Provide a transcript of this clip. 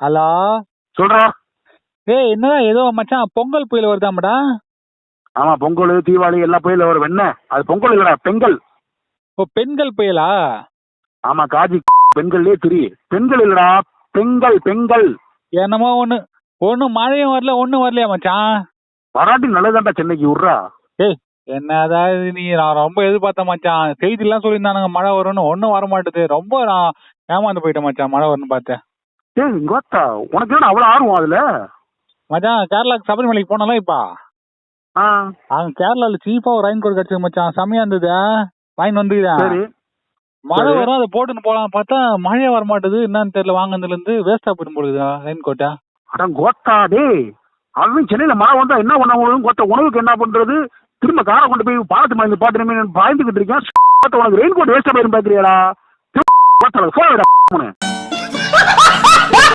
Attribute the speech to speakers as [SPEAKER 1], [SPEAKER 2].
[SPEAKER 1] Hello.
[SPEAKER 2] சொல்றா.
[SPEAKER 1] ஏய் என்னடா ஏதோ மச்சான் பொங்கல் புயல் வருதாமடா.
[SPEAKER 2] ஆமா, பொங்கல் தீபாவளி எல்லா புயல வரும். என்ன அது பொங்கல் இல்லடா, பெண்கள்.
[SPEAKER 1] ஓ பெண்கள் புயலா?
[SPEAKER 2] ஆமா, காஜி பெண்கள்லயே பெண்கள் இல்லடா, பெண்கள் பெண்கள்.
[SPEAKER 1] என்னமோ ஒண்ணு மழையும் வரல ஒண்ணும் வரலையா மச்சான்?
[SPEAKER 2] வராட்டி நல்லதான்டா, சென்னைக்கு விட்றா.
[SPEAKER 1] ஏய் என்னதான் இது நீ, நான் ரொம்ப எதிர்பார்த்தேன் மச்சான். செய்திலாம் சொல்லியிருந்தானுங்க மழை வரும்னு, ஒன்றும் வர மாட்டுது. ரொம்ப நான் ஏமாந்து போயிட்டேன் மச்சான், மழை வரும்னு பார்த்தேன்.
[SPEAKER 2] ஏய் கோத்தா, உனக்கு என்ன அவ்வளவு ஆர்வம் அதுல?
[SPEAKER 1] மச்சான் கேரளாக்கு சபரிமலைக்கு போனாலும் இப்பா அங்க கேரளால சீப்பா ஒரு ரெயின் கோட் கிடைச்சது மச்சான், செம்மையா இருந்தது. வாங்கி வந்துக்கிறேன். மழை வரும் அதை போட்டுன்னு போலாம் பார்த்தா மழையே வர மாட்டேது. என்னன்னு தெரியல, வாங்கினதுல இருந்து வேஸ்டா போயிடும் போடுது ரெயின் கோட்டை.
[SPEAKER 2] அதான் கோத்தா டே, அதுவும் சென்னையில மழை வந்தா என்ன பண்ண கோத்தா, உணவுக்கு என்ன பண்றது? திரும்ப காரை கொண்டு போய் பாலத்து மருந்து பாட்டு பாய்ந்துகிட்டு இருக்கேன். உனக்கு ரெயின் கோட் வேஸ்டா போயிரும் பாக்குறியாடா?